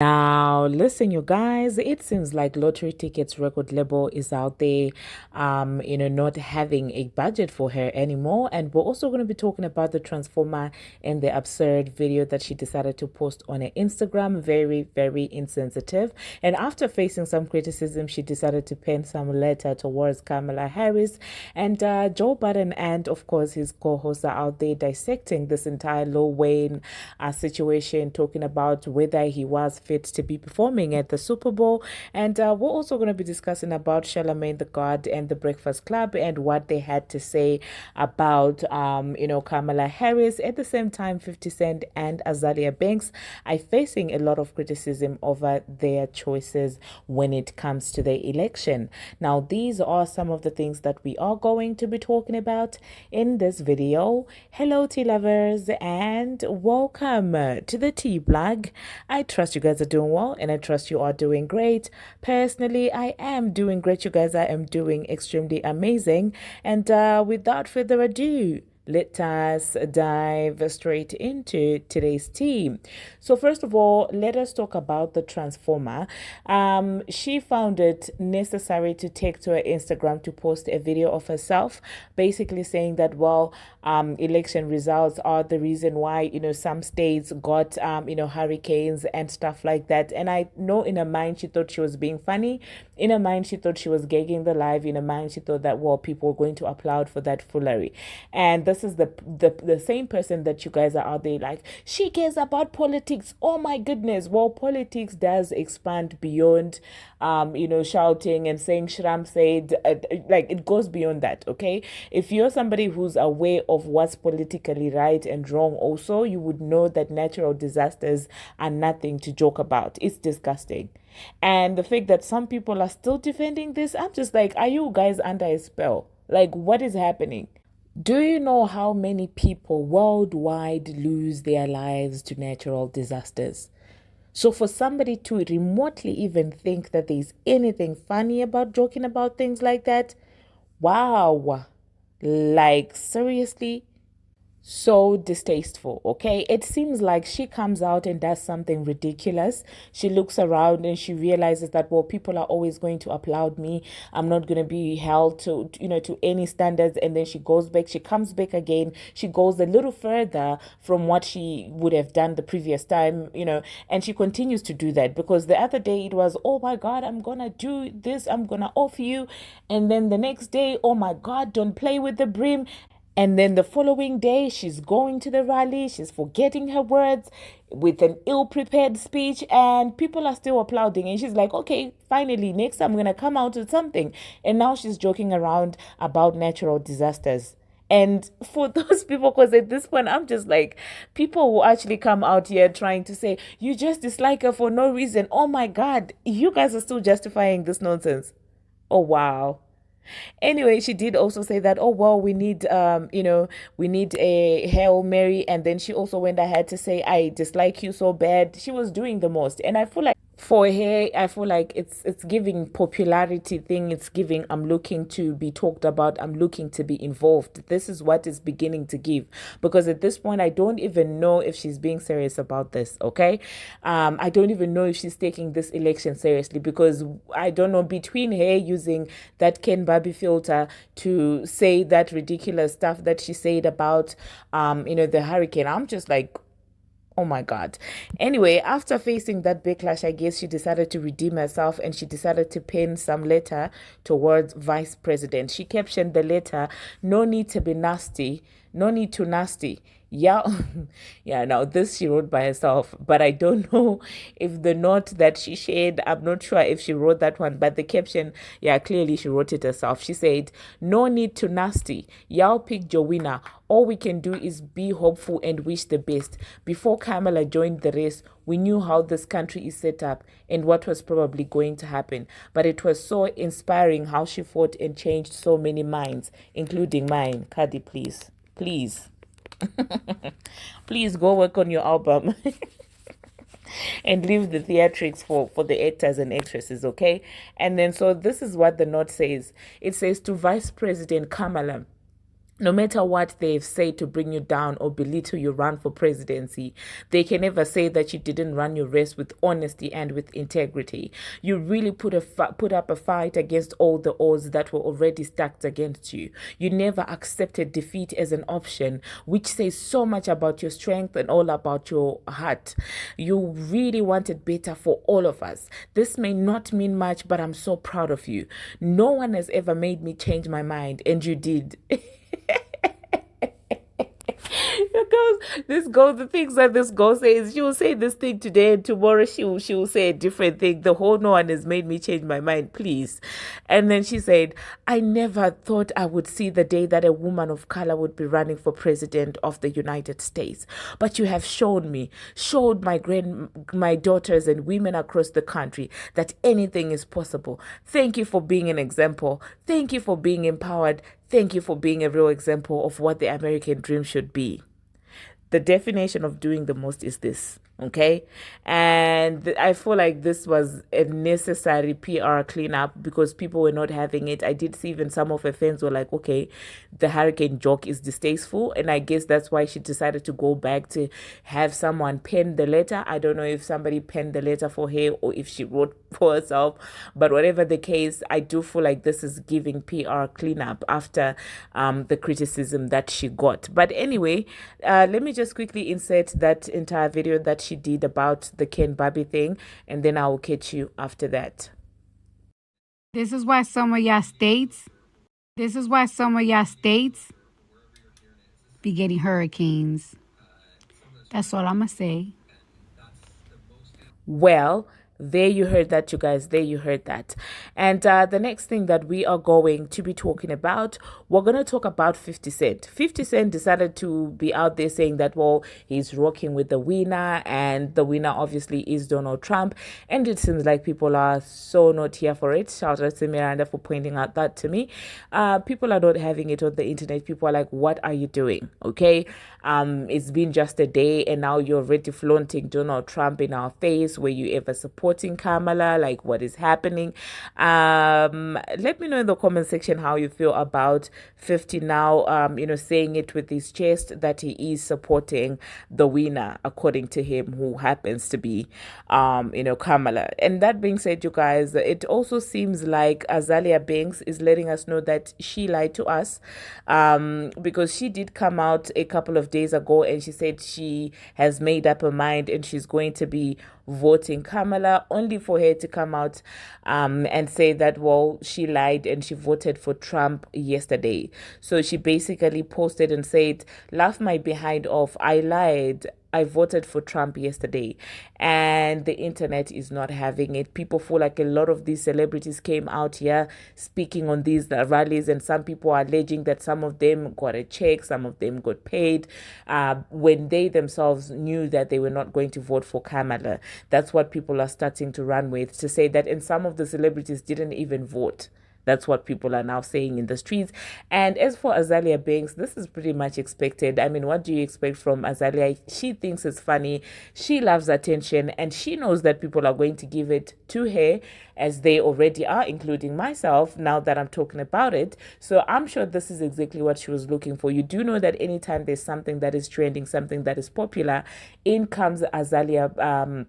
Now, listen, you guys, it seems like Lottery Tickets record label is out there, not having a budget for her anymore. And we're also going to be talking about the Transformer and the absurd video that she decided to post on her Instagram. Very, very insensitive. And after facing some criticism, she decided to pen some letter towards Kamala Harris. And Joe Budden and, of course, his co-hosts are out there dissecting this entire Lil Wayne situation, talking about whether he was fit to be performing at the Super Bowl. And we're also going to be discussing about Charlamagne the God and the Breakfast Club and what they had to say about, Kamala Harris. At the same time, 50 Cent and Azealia Banks are facing a lot of criticism over their choices when it comes to the election. Now, these are some of the things that we are going to be talking about in this video. Hello, tea lovers, and welcome to the tea blog. I trust you guys are doing well, and I trust you are doing great. Personally, I am doing great, you guys. I am doing extremely amazing. And without further ado, let us dive straight into today's tea. So first of all, let us talk about the Transformer. She found it necessary to take to her Instagram to post a video of herself, basically saying that, well, election results are the reason why, some states got, hurricanes and stuff like that. And I know in her mind, she thought she was being funny. In her mind, she thought she was gagging the live. In her mind, she thought that, well, people were going to applaud for that foolery. And this is the same person that you guys are out there like, she cares about politics. Oh my goodness. Well, politics does expand beyond, shouting and saying Shram said, like it goes beyond that. Okay. If you're somebody who's aware of what's politically right and wrong, also, you would know that natural disasters are nothing to joke about. It's disgusting. And the fact that some people are still defending this, I'm just like, are you guys under a spell? Like, what is happening? Do you know how many people worldwide lose their lives to natural disasters? So for somebody to remotely even think that there's anything funny about joking about things like that, wow. Like, seriously? So distasteful. Okay, it seems like she comes out and does something ridiculous. She looks around and she realizes that, well, people are always going to applaud me. I'm not going to be held to any standards. And then she goes back, she comes back again, she goes a little further from what she would have done the previous time, and she continues to do that, because the other day it was, oh my God, I'm gonna do this, I'm gonna off you. And then the next day, oh my God, don't play with the brim. And then the following day, she's going to the rally, she's forgetting her words with an ill-prepared speech, and people are still applauding. And she's like, okay, finally, next time I'm going to come out with something. And now she's joking around about natural disasters. And for those people, because at this point, I'm just like, people who actually come out here trying to say, you just dislike her for no reason. Oh my God, you guys are still justifying this nonsense. Oh, wow. Anyway, she did also say that, oh well, we need a Hail Mary. And then she also went ahead to say, I dislike you so bad. She was doing the most. And I feel like for her, I feel like it's giving popularity thing. It's giving, I'm looking to be talked about, I'm looking to be involved. This is what it's beginning to give, because at this point I don't even know if she's being serious about this. Okay, I don't even know if she's taking this election seriously, because I don't know, between her using that Ken Barbie filter to say that ridiculous stuff that she said about the hurricane, I'm just like, oh my God. Anyway, after facing that backlash, I guess she decided to redeem herself, and she decided to pen some letter towards Vice President. She captioned the letter, no need to be nasty, no need to nasty. Yeah, yeah, now this she wrote by herself, but I don't know if the note that she shared, I'm not sure if she wrote that one, but the caption, yeah, clearly she wrote it herself. She said, no need to nasty. Y'all picked your winner. All we can do is be hopeful and wish the best. Before Kamala joined the race, we knew how this country is set up and what was probably going to happen. But it was so inspiring how she fought and changed so many minds, including mine. Cardi, please. Please. Please go work on your album and leave the theatrics for the actors and actresses, okay? And then, so this is what the note says. It says, to Vice President Kamala, No matter what they've said to bring you down or belittle you run for presidency, they can never say that you didn't run your race with honesty and with integrity. You really put up a fight against all the odds that were already stacked against you. You never accepted defeat as an option, which says so much about your strength and all about your heart. You really wanted better for all of us. This may not mean much, but I'm so proud of you. No one has ever made me change my mind, and you did. The things that this girl says, she will say this thing today and tomorrow she will say a different thing. The whole no one has made me change my mind, please. And then she said, I never thought I would see the day that a woman of color would be running for president of the United States. But you have showed my daughters and women across the country that anything is possible. Thank you for being an example. Thank you for being empowered. Thank you for being a real example of what the American dream should be. The definition of doing the most is this, okay? And I feel like this was a necessary PR cleanup because people were not having it. I did see even some of her fans were like, okay, the hurricane joke is distasteful. And I guess that's why she decided to go back to have someone pen the letter. I don't know if somebody penned the letter for her or if she wrote for herself. But whatever the case, I do feel like this is giving PR cleanup after the criticism that she got. But anyway, let me just quickly insert that entire video that she did about the Ken Barbie thing, and then I will catch you after that. This is why some of y'all states be getting hurricanes. That's all I'm gonna say. Well, there you heard that, you guys. There you heard that. And the next thing that we are going to be talking about, we're going to talk about 50 Cent. 50 Cent decided to be out there saying that, well, he's rocking with the winner, and the winner obviously is Donald Trump. And it seems like people are so not here for it. Shout out to Miranda for pointing out that to me. People are not having it on the internet. People are like, what are you doing? Okay. It's been just a day, and now you're already flaunting Donald Trump in our face. Were you ever supporting Kamala? Like, what is happening? Let me know in the comment section how you feel about 50 now, saying it with his chest that he is supporting the winner, according to him, who happens to be, Kamala. And that being said, you guys, it also seems like Azealia Banks is letting us know that she lied to us, because she did come out a couple of days ago and she said she has made up her mind and she's going to be voting Kamala, only for her to come out and say that, well, she lied and she voted for Trump yesterday. So she basically posted and said, laugh my behind off, I lied. I voted for Trump yesterday, and the internet is not having it. People feel like a lot of these celebrities came out here speaking on these rallies, and some people are alleging that some of them got a check, some of them got paid, when they themselves knew that they were not going to vote for Kamala. That's what people are starting to run with, to say that, and some of the celebrities didn't even vote. That's what people are now saying in the streets. And as for Azealia Banks, this is pretty much expected. I mean, what do you expect from Azealia? She thinks it's funny. She loves attention, and she knows that people are going to give it to her, as they already are, including myself, now that I'm talking about it. So I'm sure this is exactly what she was looking for. You do know that anytime there's something that is trending, something that is popular, in comes Azealia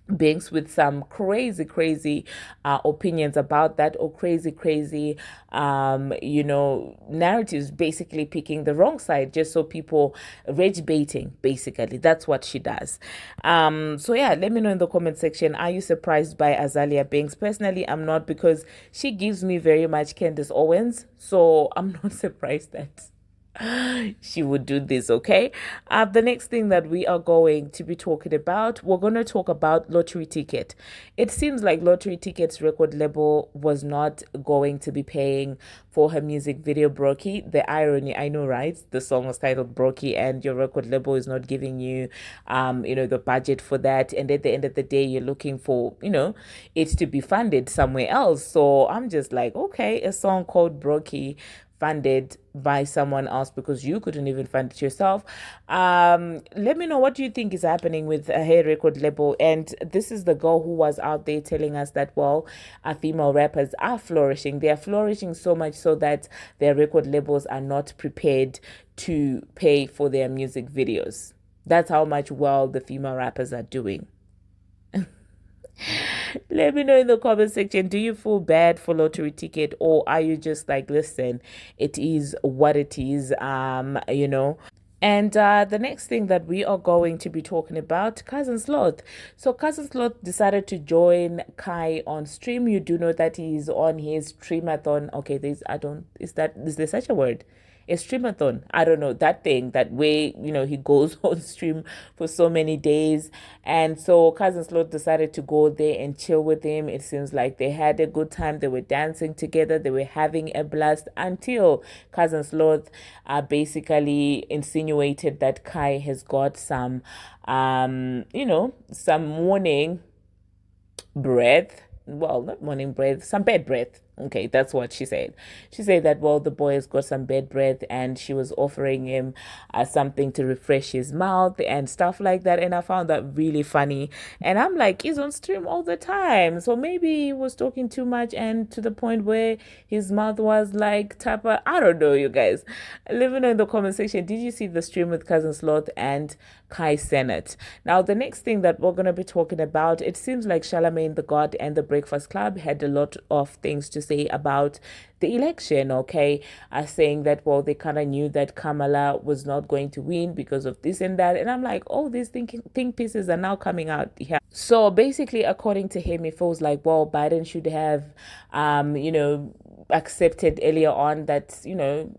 Banks with some crazy opinions about that, or crazy narratives, basically picking the wrong side just so people rage baiting. Basically, that's what she does. So yeah, let me know in the comment section, are you surprised by Azealia Banks? Personally, I'm not, because she gives me very much Candace Owens, so I'm not surprised that she would do this. Okay, the next thing that we are going to be talking about, we're going to talk about Lottery Ticket. It seems like Lottery Ticket's record label was not going to be paying for her music video Brokey. The irony, I know, right? The song was titled Brokey, and your record label is not giving you the budget for that, and at the end of the day you're looking for it to be funded somewhere else. So I'm just like, okay, a song called Brokey funded by someone else because you couldn't even fund it yourself. Let me know, what do you think is happening with a hair record label? And this is the girl who was out there telling us that, well, our female rappers are flourishing. They are flourishing so much so that their record labels are not prepared to pay for their music videos. That's how much well the female rappers are doing. Let me know in the comment section, do you feel bad for lottery ticket, or are you just like, listen, it is what it is, And the next thing that we are going to be talking about, Cousin Sloth. So Cousin Sloth decided to join Kai on stream. You do know that he's on his streamathon. Okay, is there such a word? A streamathon. I don't know, that thing, that way, he goes on stream for so many days. And so Cousin Sloth decided to go there and chill with him. It seems like they had a good time. They were dancing together. They were having a blast until Cousin Sloth basically insinuated that Kai has got some, some morning breath. Well, not morning breath, some bed breath. Okay, that's what she said. She said that, well, the boy has got some bed breath, and she was offering him something to refresh his mouth and stuff like that. And I found that really funny. And I'm like, he's on stream all the time. So maybe he was talking too much, and to the point where his mouth was like tapper. I don't know, you guys. Let me know in the comment section. Did you see the stream with Cousin Sloth and Kai Cenat? Now, the next thing that we're going to be talking about, it seems like Charlamagne the God and the Breakfast Club had a lot of things to say about the election, okay? Saying that, well, they kind of knew that Kamala was not going to win because of this and that. And I'm like, oh, these think pieces are now coming out here. So basically, according to him, it feels like, well, Biden should have, accepted earlier on that,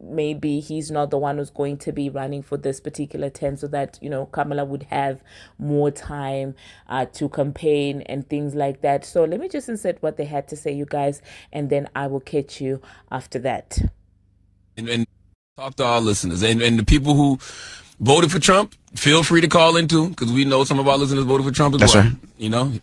maybe he's not the one who's going to be running for this particular term, so that, Kamala would have more time to campaign and things like that. So let me just insert what they had to say, you guys, and then I will catch you after that. And talk to our listeners and the people who voted for Trump. Feel free to call in too, because we know some of our listeners voted for Trump as That's well. right.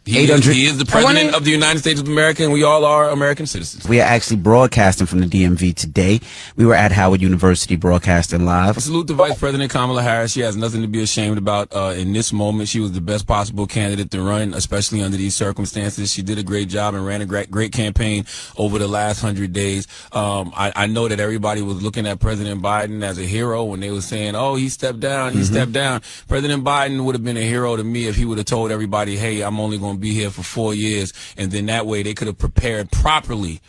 He is the president of the United States of America, and we all are American citizens. We are actually broadcasting from the DMV today. We were at Howard University broadcasting live. Salute to Vice President Kamala Harris. She has nothing to be ashamed about in this moment. She was the best possible candidate to run, especially under these circumstances. She did a great job and ran a great campaign over the last 100 days. I know that everybody was looking at President Biden as a hero when they were saying, oh, he stepped down, he stepped down. President Biden would have been a hero to me if he would have told everybody, hey, I'm only going to be here for 4 years. And then that way they could have prepared properly,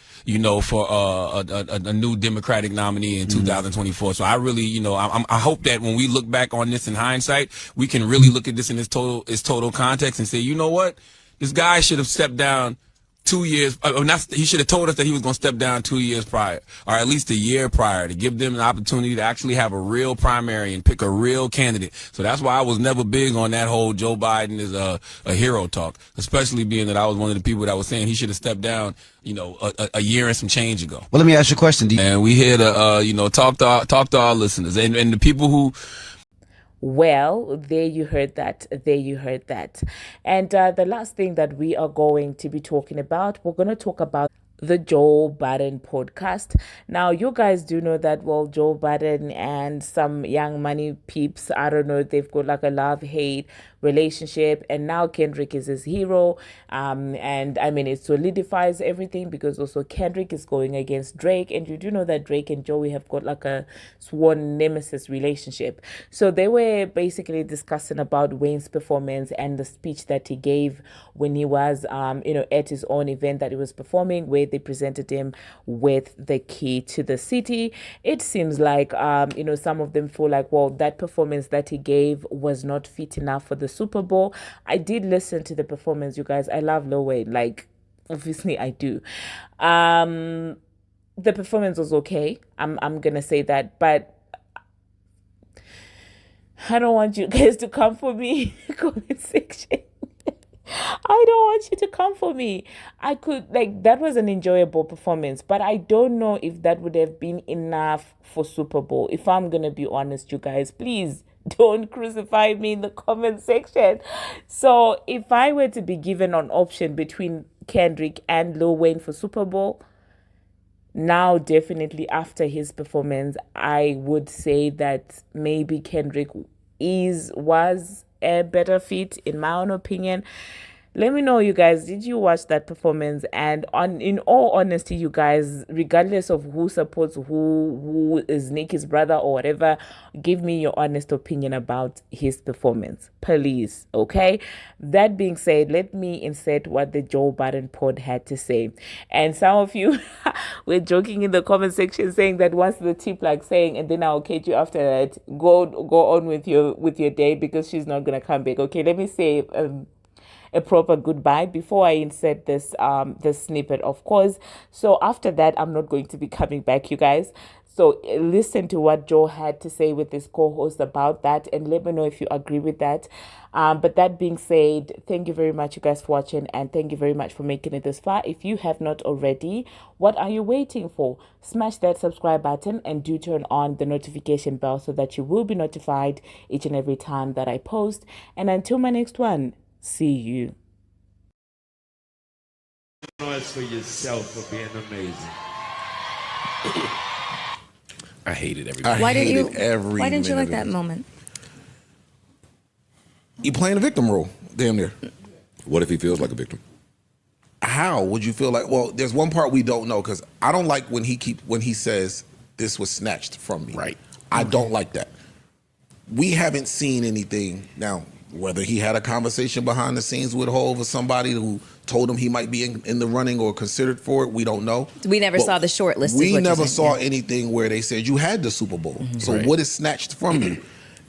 for a new Democratic nominee in 2024. So I really, I hope that when we look back on this in hindsight, we can really look at this in its total context and say, you know what? This guy should have stepped down 2 years, he should have told us that he was going to step down 2 years prior, or at least a year prior, to give them an opportunity to actually have a real primary and pick a real candidate. So that's why I was never big on that whole Joe Biden is a hero talk, especially being that I was one of the people that was saying he should have stepped down, a year and some change ago. Well, let me ask you a question. And we here to, talk to our listeners and the people who. Well, there you heard that. And the last thing that we are going to be talking about, we're going to talk about the Joe Budden podcast. Now, you guys do know that, well, Joe Budden and some Young Money peeps, I don't know, they've got like a love-hate relationship, and now Kendrick is his hero. And I mean, it solidifies everything, because also Kendrick is going against Drake, and you do know that Drake and Joey have got like a sworn nemesis relationship. So they were basically discussing about Wayne's performance and the speech that he gave when he was, at his own event that he was performing, where they presented him with the key to the city. It seems like, some of them feel like, well, that performance that he gave was not fit enough for the Super Bowl. I did listen to the performance, you guys. I love Lil Wayne. Like, obviously I do. The performance was okay. I'm gonna say that, but I don't want you guys to come for me in the comment section. I don't want you to come for me. That was an enjoyable performance, but I don't know if that would have been enough for Super Bowl. If I'm going to be honest, you guys, please don't crucify me in the comment section. So if I were to be given an option between Kendrick and Lil Wayne for Super Bowl, now, definitely after his performance, I would say that maybe Kendrick was a better fit, in my own opinion. Let me know, you guys, did you watch that performance? And in all honesty, you guys, regardless of who supports who is Nicki's brother or whatever, give me your honest opinion about his performance, please. Okay. That being said, let me insert what the Joe Budden pod had to say. And some of you were joking in the comment section saying that once the tip like saying, and then I'll catch you after that, go on with your day because she's not gonna come back. Okay, let me say a proper goodbye before I insert this snippet, of course. So after that, I'm not going to be coming back, you guys. So listen to what Joe had to say with his co-host about that, and let me know if you agree with that. But that being said, thank you very much, you guys, for watching, and thank you very much for making it this far. If you have not already, what are you waiting for? Smash that subscribe button and do turn on the notification bell so that you will be notified each and every time that I post. And until my next one, see you. Noise for yourself for being amazing. I hated everybody. Why didn't you like minute that of it. moment? You playing a victim role, damn near. What if he feels like a victim? How would you feel like? Well, there's one part we don't know because I don't like when he says this was snatched from me. Right. I don't like that. We haven't seen anything now. Whether he had a conversation behind the scenes with Hov or somebody who told him he might be in the running or considered for it, we don't know. We never But saw the short list. We never saw anything where they said you had the Super Bowl. So Right. what is snatched from you?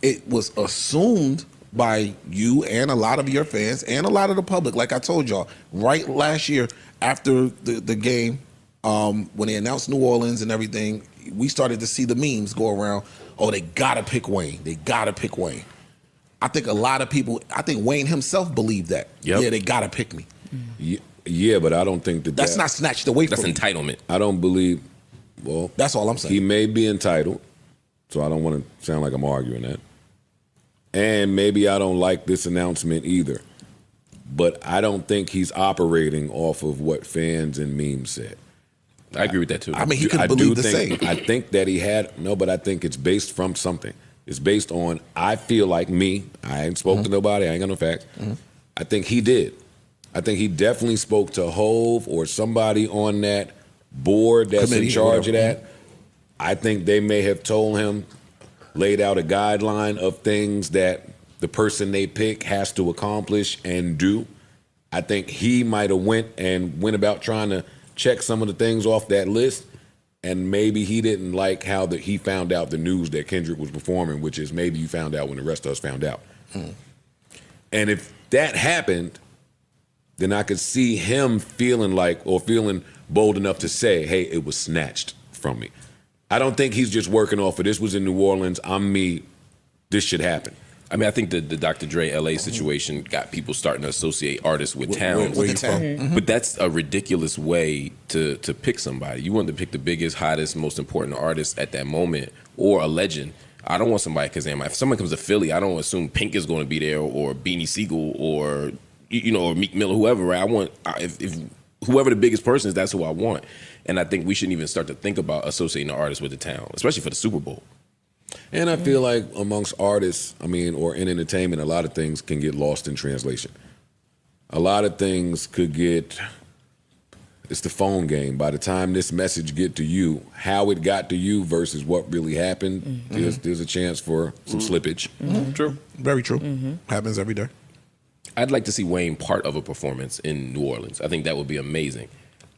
It was assumed by you and a lot of your fans and a lot of the public. Like I told y'all, right last year after the game, when they announced New Orleans and everything, we started to see the memes go around. Oh, they gotta pick Wayne. They gotta pick Wayne. I think a lot of people, I think Wayne himself believed that. Yep. Yeah, they gotta pick me. Yeah, but I don't think That's not snatched away That's from me. entitlement. I don't believe. Well, That's all I'm saying. he may be entitled, so I don't want to sound like I'm arguing that. And maybe I don't like this announcement either, but I don't think he's operating off of what fans and memes said. I agree with that too. I mean, he could believe the same. I think that he had but I think it's based from something. It's based on, I feel like me. I ain't spoke to nobody. I ain't got no facts. I think he did. I think he definitely spoke to Hov or somebody on that board that's Committee in or charge of whatever. that. I think they may have told him, laid out a guideline of things that the person they pick has to accomplish and do. I think he might have went about trying to check some of the things off that list. And maybe he didn't like how he found out the news that Kendrick was performing, which is maybe you found out when the rest of us found out. And if that happened, then I could see him feeling bold enough to say, hey, it was snatched from me. I don't think he's just working off of this was in New Orleans, I'm me, this should happen. I mean, I think the Dr. Dre LA situation got people starting to associate artists with towns. Where you from? But that's a ridiculous way to pick somebody. You want to pick the biggest, hottest, most important artist at that moment or a legend. I don't want somebody because if someone comes to Philly, I don't assume Pink is going to be there or Beanie Siegel or or Meek Miller, whoever. Right? I want if whoever the biggest person is, that's who I want. And I think we shouldn't even start to think about associating the artist with the town, especially for the Super Bowl. And I feel like amongst artists, or in entertainment, a lot of things can get lost in translation. A lot of things could get, it's the phone game. By the time this message get to you, how it got to you versus what really happened, there's a chance for some slippage. True. Very true. Happens every day. I'd like to see Wayne part of a performance in New Orleans. I think that would be amazing.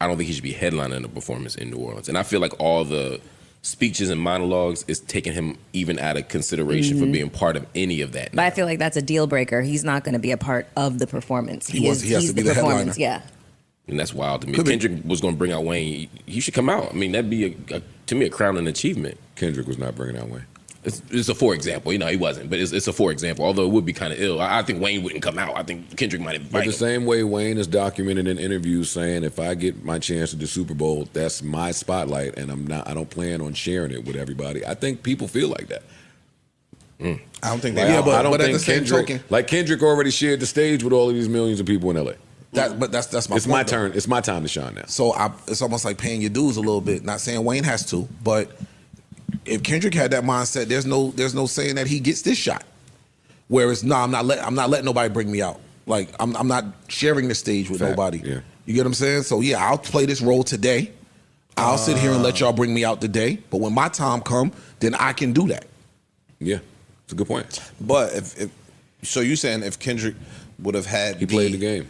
I don't think he should be headlining a performance in New Orleans. And I feel like all the speeches and monologues is taking him even out of consideration for being part of any of that. But I feel like that's a deal breaker. He's not going to be a part of the performance. He has to be the performance. headliner. Yeah. And that's wild to me. Could If be. Kendrick was going to bring out Wayne, he should come out. I mean, that'd be, to me, a crowning achievement. Kendrick was not bringing out Wayne. It's a for example. He wasn't, but it's a for example. Although it would be kind of ill. I think Wayne wouldn't come out. I think Kendrick might invite But the him. same way Wayne is documented in interviews saying, if I get my chance at the Super Bowl, that's my spotlight, and I don't plan on sharing it with everybody. I think people feel like that. I don't think Like, they I don't but at think the same Kendrick, token, like Kendrick already shared the stage with all of these millions of people in LA. But that's my. It's point, my though. turn. It's my time to shine now. So it's almost like paying your dues a little bit. Not saying Wayne has to, but if Kendrick had that mindset, there's no saying that he gets this shot. Whereas I'm not letting nobody bring me out. Like I'm not sharing the stage with nobody. Yeah. You get what I'm saying? So yeah, I'll play this role today. I'll sit here and let y'all bring me out today. But when my time come, then I can do that. Yeah, it's a good point. But if so, you saying if Kendrick would have had He played the game.